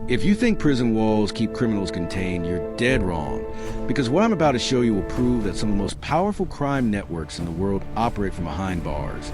If you think prison walls keep criminals contained, you're dead wrong. Because what I'm about to show you will prove that some of the most powerful crime networks in the world operate from behind bars,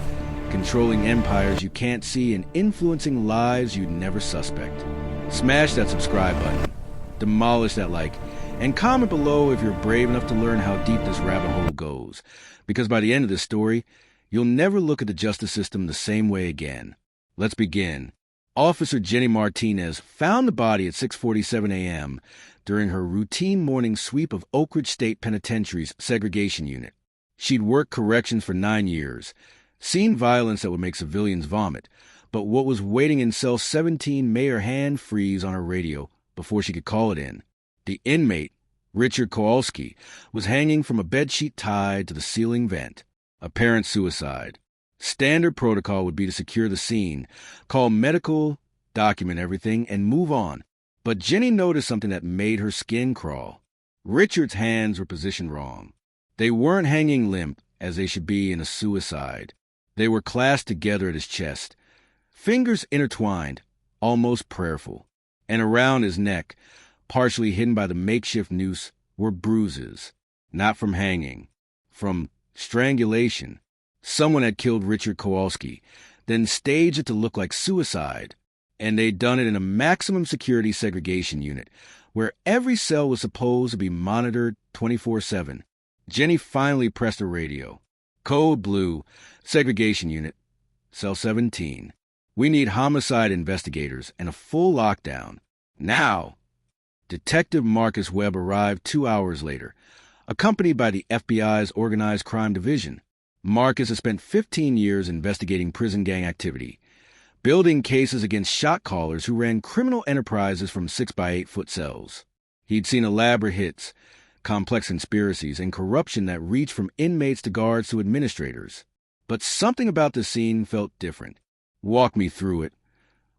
controlling empires you can't see and influencing lives you'd never suspect. Smash that subscribe button, demolish that like, and comment below if you're brave enough to learn how deep this rabbit hole goes. Because by the end of this story, you'll never look at the justice system the same way again. Let's begin. Officer Jenny Martinez found the body at 6:47 a.m. during her routine morning sweep of Oak Ridge State Penitentiary's segregation unit. She'd worked corrections for 9 years, seen violence that would make civilians vomit, but what was waiting in cell 17 made her hand freeze on her radio before she could call it in. The inmate, Richard Kowalski, was hanging from a bedsheet tied to the ceiling vent. Apparent suicide. Standard protocol would be to secure the scene, call medical, document everything, and move on. But Jenny noticed something that made her skin crawl. Richard's hands were positioned wrong. They weren't hanging limp, as they should be in a suicide. They were clasped together at his chest, fingers intertwined, almost prayerful. And around his neck, partially hidden by the makeshift noose, were bruises. Not from hanging, from strangulation. Someone had killed Richard Kowalski, then staged it to look like suicide. And they'd done it in a maximum security segregation unit, where every cell was supposed to be monitored 24/7. Jenny finally pressed her radio. Code blue, segregation unit, cell 17. We need homicide investigators and a full lockdown. Now! Detective Marcus Webb arrived 2 hours later, accompanied by the FBI's Organized Crime Division. Marcus has spent 15 years investigating prison gang activity, building cases against shot callers who ran criminal enterprises from 6x8-foot cells. He'd seen elaborate hits, complex conspiracies, and corruption that reached from inmates to guards to administrators. But something about the scene felt different. Walk me through it,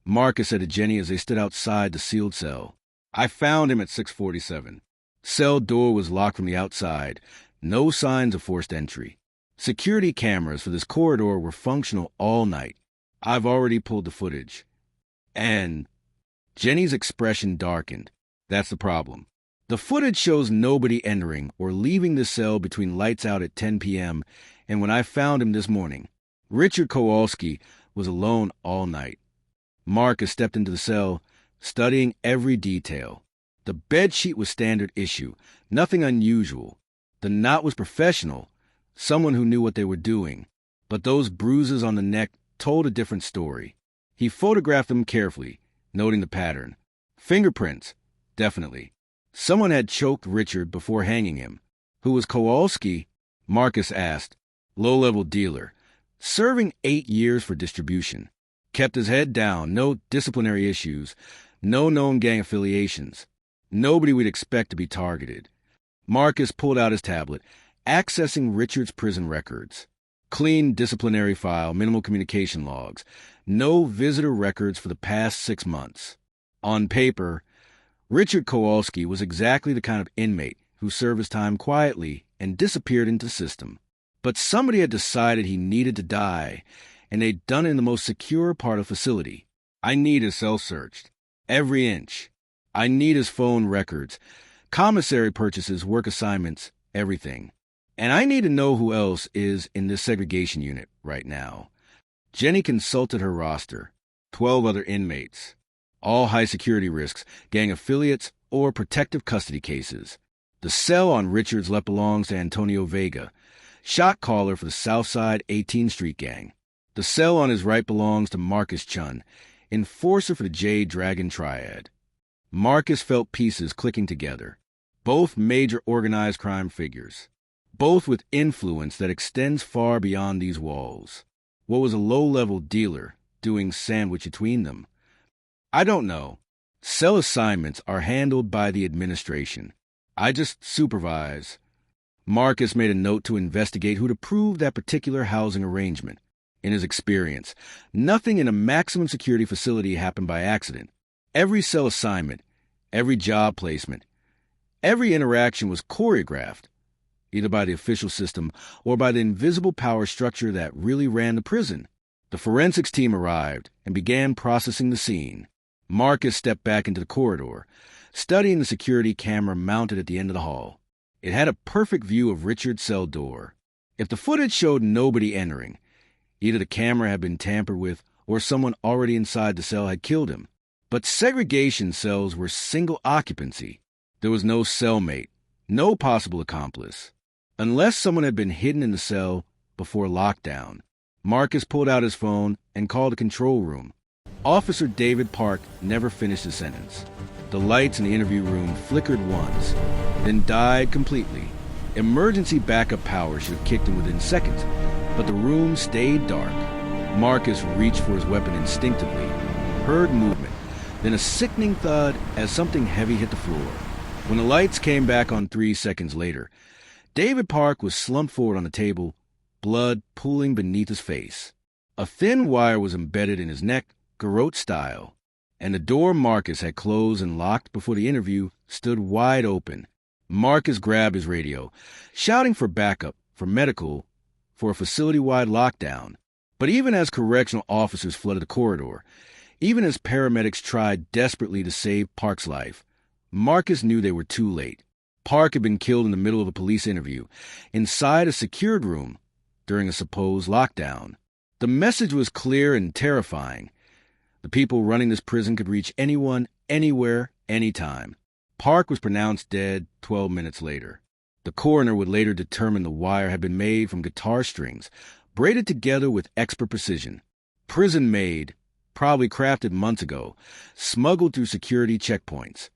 Marcus said to Jenny as they stood outside the sealed cell. I found him at 6:47. Cell door was locked from the outside, no signs of forced entry. Security cameras for this corridor were functional all night. I've already pulled the footage. And Jenny's expression darkened. That's the problem. The footage shows nobody entering or leaving the cell between lights out at 10 p.m. and when I found him this morning. Richard Kowalski was alone all night. Marcus stepped into the cell, studying every detail. The bedsheet was standard issue, nothing unusual. The knot was professional, someone who knew what they were doing. But those bruises on the neck told a different story. He photographed them carefully, noting the pattern. Fingerprints, definitely. Someone had choked Richard before hanging him. Who was Kowalski? Marcus asked. Low-level dealer. Serving 8 years for distribution. Kept his head down, no disciplinary issues, no known gang affiliations. Nobody we'd expect to be targeted. Marcus pulled out his tablet, accessing Richard's prison records. Clean disciplinary file, minimal communication logs. No visitor records for the past 6 months. On paper, Richard Kowalski was exactly the kind of inmate who served his time quietly and disappeared into the system. But somebody had decided he needed to die, and they'd done it in the most secure part of the facility. I need his cell searched. Every inch. I need his phone records, commissary purchases, work assignments, everything. And I need to know who else is in this segregation unit right now. Jenny consulted her roster. 12 other inmates. All high security risks, gang affiliates, or protective custody cases. The cell on Richard's left belongs to Antonio Vega, shot caller for the Southside 18th Street Gang. The cell on his right belongs to Marcus Chun, enforcer for the Jade Dragon Triad. Marcus felt pieces clicking together. Both major organized crime figures. Both with influence that extends far beyond these walls. What was a low-level dealer doing sandwich between them? I don't know. Cell assignments are handled by the administration. I just supervise. Marcus made a note to investigate who'd approved that particular housing arrangement. In his experience, nothing in a maximum security facility happened by accident. Every cell assignment, every job placement, every interaction was choreographed, either by the official system or by the invisible power structure that really ran the prison. The forensics team arrived and began processing the scene. Marcus stepped back into the corridor, studying the security camera mounted at the end of the hall. It had a perfect view of Richard's cell door. If the footage showed nobody entering, either the camera had been tampered with or someone already inside the cell had killed him. But segregation cells were single occupancy. There was no cellmate, no possible accomplice. Unless someone had been hidden in the cell before lockdown. Marcus pulled out his phone and called the control room. Officer David Park never finished his sentence. The lights in the interview room flickered once, then died completely. Emergency backup power should have kicked in within seconds, but the room stayed dark. Marcus reached for his weapon instinctively, heard movement, then a sickening thud as something heavy hit the floor. When the lights came back on 3 seconds later, David Park was slumped forward on the table, blood pooling beneath his face. A thin wire was embedded in his neck, garrote style, and the door Marcus had closed and locked before the interview stood wide open. Marcus grabbed his radio, shouting for backup, for medical, for a facility-wide lockdown. But even as correctional officers flooded the corridor, even as paramedics tried desperately to save Park's life, Marcus knew they were too late. Park had been killed in the middle of a police interview, inside a secured room, during a supposed lockdown. The message was clear and terrifying. The people running this prison could reach anyone, anywhere, anytime. Park was pronounced dead 12 minutes later. The coroner would later determine the wire had been made from guitar strings, braided together with expert precision. Prison-made, probably crafted months ago, smuggled through security checkpoints,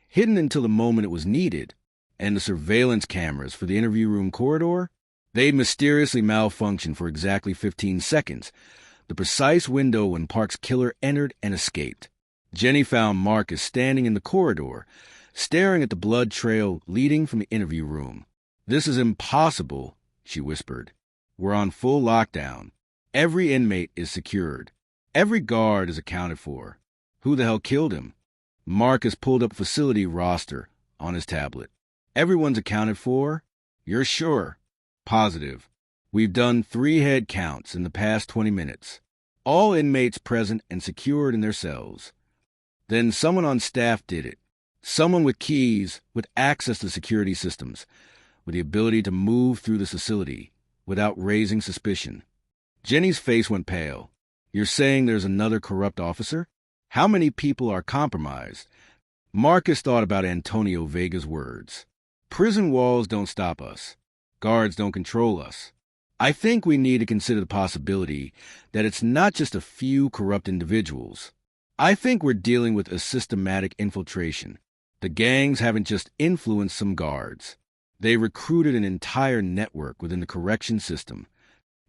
hidden until the moment it was needed, and the surveillance cameras for the interview room corridor, they'd mysteriously malfunctioned for exactly 15 seconds, the precise window when Park's killer entered and escaped. Jenny found Marcus standing in the corridor, staring at the blood trail leading from the interview room. "This is impossible," she whispered. "We're on full lockdown. Every inmate is secured. Every guard is accounted for. Who the hell killed him?" Marcus pulled up facility roster on his tablet. "Everyone's accounted for? You're sure?" "Positive. We've done 3 head counts in the past 20 minutes. All inmates present and secured in their cells. Then someone on staff did it. Someone with keys, with access to security systems, with the ability to move through the facility without raising suspicion." Jenny's face went pale. "You're saying there's another corrupt officer? How many people are compromised?" Marcus thought about Antonio Vega's words. "Prison walls don't stop us. Guards don't control us. I think we need to consider the possibility that it's not just a few corrupt individuals. I think we're dealing with a systematic infiltration. The gangs haven't just influenced some guards. They recruited an entire network within the correction system."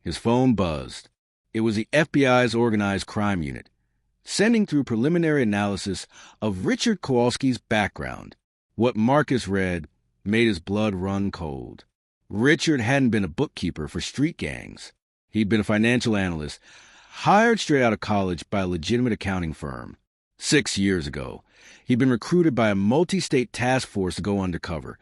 His phone buzzed. It was the FBI's organized crime unit, sending through preliminary analysis of Richard Kowalski's background. What Marcus read made his blood run cold. Richard hadn't been a bookkeeper for street gangs. He'd been a financial analyst, hired straight out of college by a legitimate accounting firm. 6 years ago, he'd been recruited by a multi-state task force to go undercover,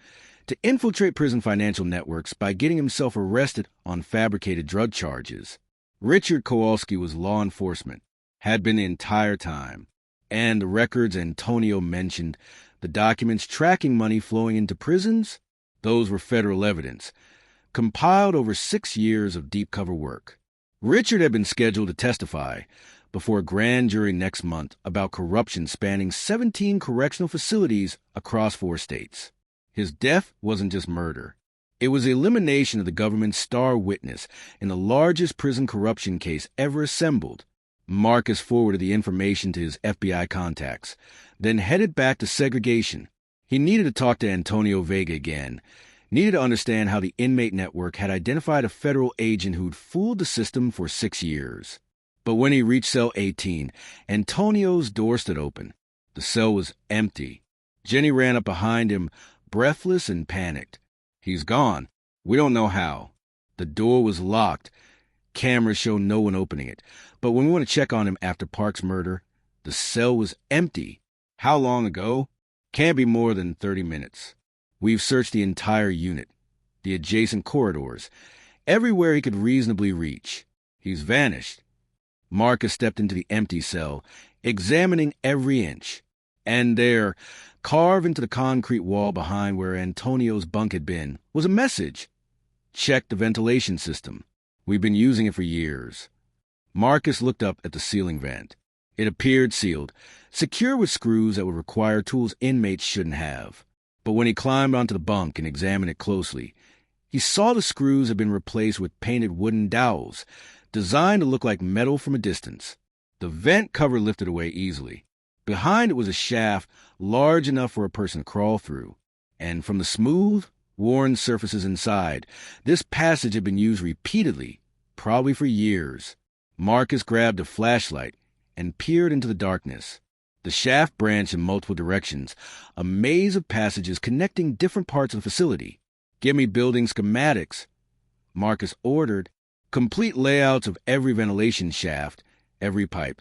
to infiltrate prison financial networks by getting himself arrested on fabricated drug charges. Richard Kowalski was law enforcement, had been the entire time. And the records Antonio mentioned, the documents tracking money flowing into prisons, those were federal evidence, compiled over 6 years of deep cover work. Richard had been scheduled to testify before a grand jury next month about corruption spanning 17 correctional facilities across 4 states. His death wasn't just murder. It was the elimination of the government's star witness in the largest prison corruption case ever assembled. Marcus forwarded the information to his FBI contacts, then headed back to segregation. He needed to talk to Antonio Vega again, needed to understand how the inmate network had identified a federal agent who'd fooled the system for 6 years. But when he reached cell 18, Antonio's door stood open. The cell was empty. Jenny ran up behind him, breathless and panicked. "He's gone. We don't know how." The door was locked. Cameras showed no one opening it. But when we went to check on him after Park's murder, the cell was empty. "How long ago?" "Can't be more than 30 minutes. We've searched the entire unit, the adjacent corridors, everywhere he could reasonably reach. He's vanished." Marcus stepped into the empty cell, examining every inch. And there, carved into the concrete wall behind where Antonio's bunk had been, was a message. Check the ventilation system. We've been using it for years. Marcus looked up at the ceiling vent. It appeared sealed, secure with screws that would require tools inmates shouldn't have. But when he climbed onto the bunk and examined it closely, he saw the screws had been replaced with painted wooden dowels, designed to look like metal from a distance. The vent cover lifted away easily. Behind it was a shaft large enough for a person to crawl through. And from the smooth, worn surfaces inside, this passage had been used repeatedly, probably for years. Marcus grabbed a flashlight and peered into the darkness. The shaft branched in multiple directions, a maze of passages connecting different parts of the facility. "Give me building schematics," Marcus ordered. "Complete layouts of every ventilation shaft, every pipe,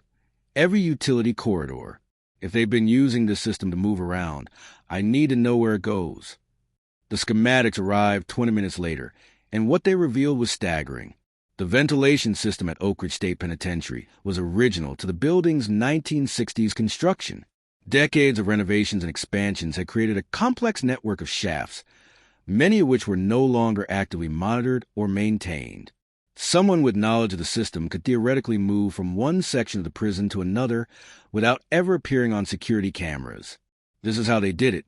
every utility corridor. If they've been using this system to move around, I need to know where it goes." The schematics arrived 20 minutes later, and what they revealed was staggering. The ventilation system at Oak Ridge State Penitentiary was original to the building's 1960s construction. Decades of renovations and expansions had created a complex network of shafts, many of which were no longer actively monitored or maintained. Someone with knowledge of the system could theoretically move from one section of the prison to another without ever appearing on security cameras. This is how they did it,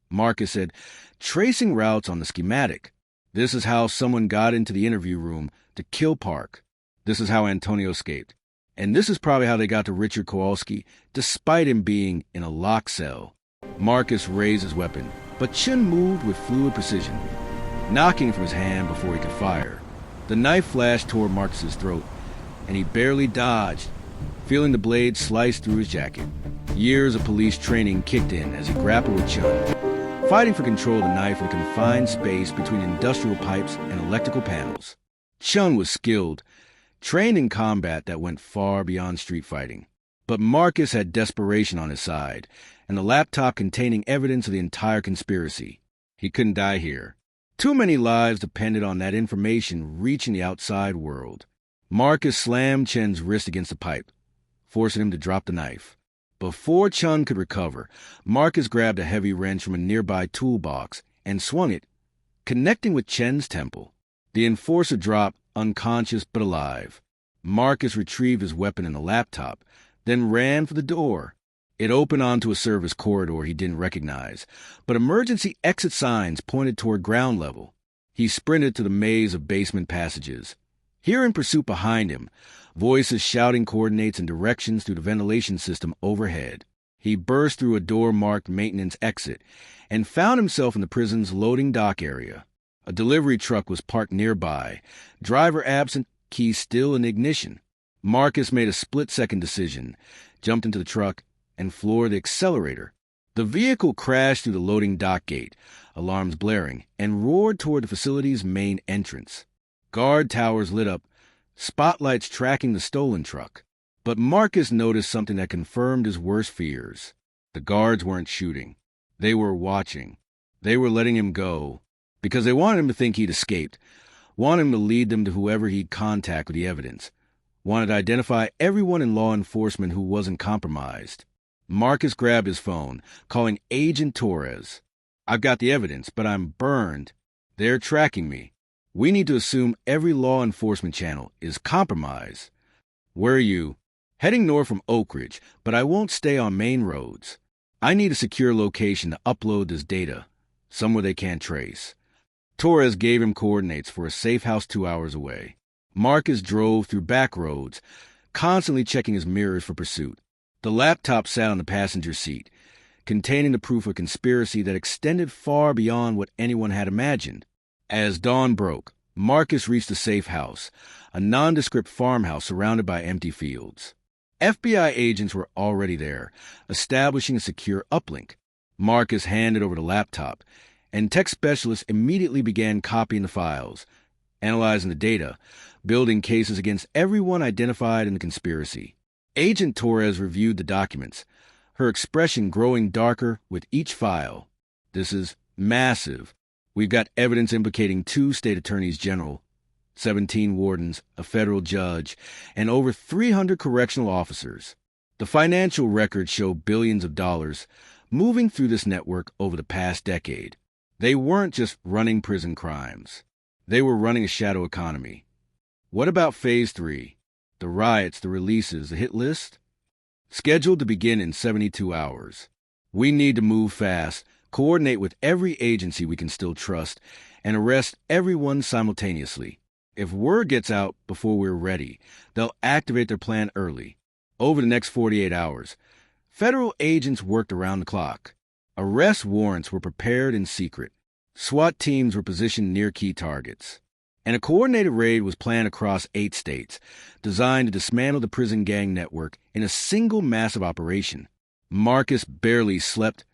Marcus said, tracing routes on the schematic. This is how someone got into the interview room to kill Park. This is how Antonio escaped. And this is probably how they got to Richard Kowalski, despite him being in a locked cell. Marcus raised his weapon, but Chin moved with fluid precision, knocking from his hand before he could fire. The knife flashed toward Marcus's throat, and he barely dodged, feeling the blade slice through his jacket. Years of police training kicked in as he grappled with Chun, fighting for control of the knife in a confined space between industrial pipes and electrical panels. Chun was skilled, trained in combat that went far beyond street fighting. But Marcus had desperation on his side, and the laptop containing evidence of the entire conspiracy. He couldn't die here. Too many lives depended on that information reaching the outside world. Marcus slammed Chen's wrist against the pipe, forcing him to drop the knife. Before Chun could recover, Marcus grabbed a heavy wrench from a nearby toolbox and swung it, connecting with Chen's temple. The enforcer dropped, unconscious but alive. Marcus retrieved his weapon in the laptop, then ran for the door. It opened onto a service corridor he didn't recognize, but emergency exit signs pointed toward ground level. He sprinted to the maze of basement passages. Here in pursuit behind him, voices shouting coordinates and directions through the ventilation system overhead. He burst through a door marked maintenance exit and found himself in the prison's loading dock area. A delivery truck was parked nearby, driver absent, key still in ignition. Marcus made a split-second decision, jumped into the truck, and floored the accelerator. The vehicle crashed through the loading dock gate, alarms blaring, and roared toward the facility's main entrance. Guard towers lit up, spotlights tracking the stolen truck. But Marcus noticed something that confirmed his worst fears. The guards weren't shooting. They were watching. They were letting him go, because they wanted him to think he'd escaped, wanted him to lead them to whoever he'd contact with the evidence, wanted to identify everyone in law enforcement who wasn't compromised. Marcus grabbed his phone, calling Agent Torres. "I've got the evidence, but I'm burned. They're tracking me. We need to assume every law enforcement channel is compromised." "Where are you?" "Heading north from Oak Ridge, but I won't stay on main roads. I need a secure location to upload this data, somewhere they can't trace." Torres gave him coordinates for a safe house 2 hours away. Marcus drove through back roads, constantly checking his mirrors for pursuit. The laptop sat on the passenger seat, containing the proof of conspiracy that extended far beyond what anyone had imagined. As dawn broke, Marcus reached the safe house, a nondescript farmhouse surrounded by empty fields. FBI agents were already there, establishing a secure uplink. Marcus handed over the laptop, and tech specialists immediately began copying the files, analyzing the data, building cases against everyone identified in the conspiracy. Agent Torres reviewed the documents, her expression growing darker with each file. "This is massive. We've got evidence implicating 2 state attorneys general, 17 wardens, a federal judge, and over 300 correctional officers. The financial records show billions of dollars moving through this network over the past decade. They weren't just running prison crimes. They were running a shadow economy. What about Phase 3? The riots, the releases, the hit list? Scheduled to begin in 72 hours. We need to move fast, coordinate with every agency we can still trust, and arrest everyone simultaneously. If word gets out before we're ready, they'll activate their plan early. Over the next 48 hours, federal agents worked around the clock. Arrest warrants were prepared in secret. SWAT teams were positioned near key targets. And a coordinated raid was planned across 8 states, designed to dismantle the prison gang network in a single massive operation. Marcus barely slept,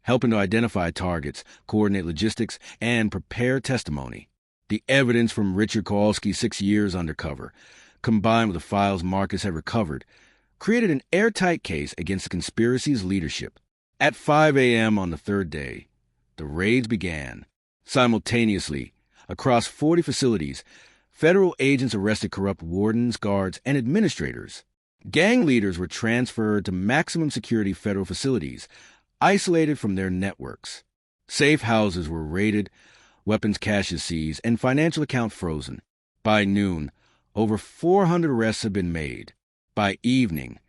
helping to identify targets, coordinate logistics, and prepare testimony. The evidence from Richard Kowalski's 6 years undercover, combined with the files Marcus had recovered, created an airtight case against the conspiracy's leadership. At 5 a.m. on the third day, the raids began. Simultaneously, across 40 facilities, federal agents arrested corrupt wardens, guards, and administrators. Gang leaders were transferred to maximum security federal facilities, isolated from their networks. Safe houses were raided, weapons caches seized, and financial accounts frozen. By noon, over 400 arrests had been made. By evening,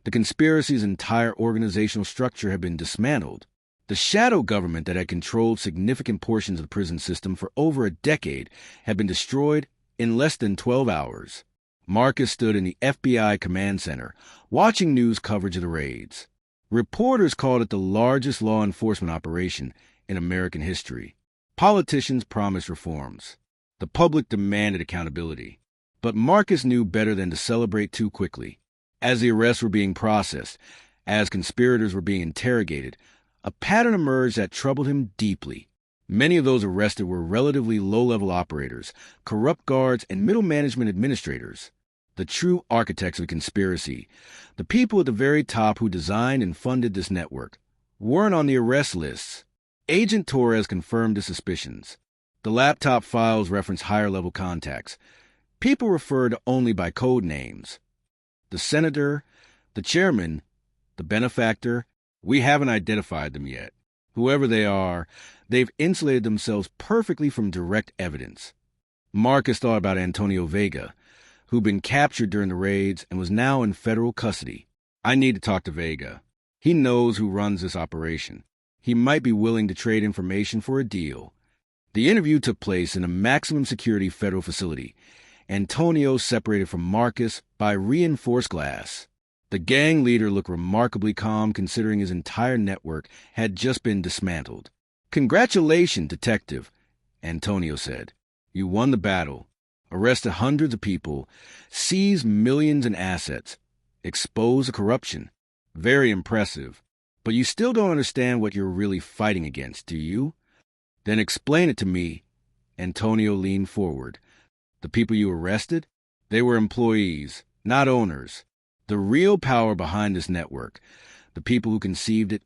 the conspiracy's entire organizational structure had been dismantled. The shadow government that had controlled significant portions of the prison system for over a decade had been destroyed in less than 12 hours. Marcus stood in the FBI command center, watching news coverage of the raids. Reporters called it the largest law enforcement operation in American history. Politicians promised reforms. The public demanded accountability. But Marcus knew better than to celebrate too quickly. As the arrests were being processed, as conspirators were being interrogated, a pattern emerged that troubled him deeply. Many of those arrested were relatively low-level operators, corrupt guards, and middle management administrators. The true architects of the conspiracy, the people at the very top who designed and funded this network, weren't on the arrest lists. Agent Torres confirmed his suspicions. The laptop files reference higher-level contacts. People referred only by code names. The senator, the chairman, the benefactor, we haven't identified them yet. Whoever they are, they've insulated themselves perfectly from direct evidence. Marcus thought about Antonio Vega, who'd been captured during the raids and was now in federal custody. I need to talk to Vega. He knows who runs this operation. He might be willing to trade information for a deal. The interview took place in a maximum security federal facility. Antonio separated from Marcus by reinforced glass. The gang leader looked remarkably calm considering his entire network had just been dismantled. "Congratulations, detective," Antonio said. "You won the battle, arrested hundreds of people, seized millions in assets, exposed the corruption. Very impressive. But you still don't understand what you're really fighting against, do you? Then explain it to me." Antonio leaned forward. "The people you arrested? They were employees, not owners. The real power behind this network, the people who conceived it,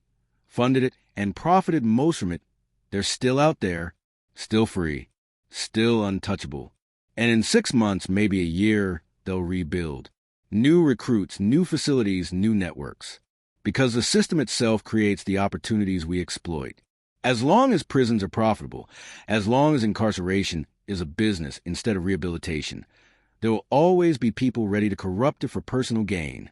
funded it, and profited most from it, they're still out there, still free, still untouchable. And in 6 months, maybe a year, they'll rebuild. New recruits, new facilities, new networks. Because the system itself creates the opportunities we exploit. As long as prisons are profitable, as long as incarceration is a business instead of rehabilitation, there will always be people ready to corrupt it for personal gain.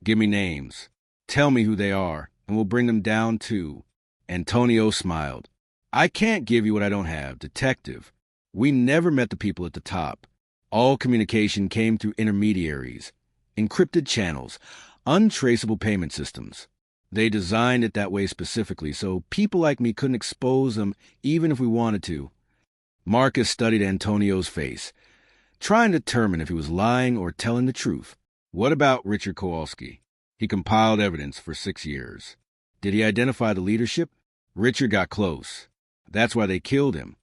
Give me names. Tell me who they are, and we'll bring them down too." Antonio smiled. "I can't give you what I don't have, detective. We never met the people at the top. All communication came through intermediaries, encrypted channels, untraceable payment systems. They designed it that way specifically, so people like me couldn't expose them even if we wanted to." Marcus studied Antonio's face, trying to determine if he was lying or telling the truth. "What about Richard Kowalski? He compiled evidence for 6 years. Did he identify the leadership?" "Richard got close. That's why they killed him.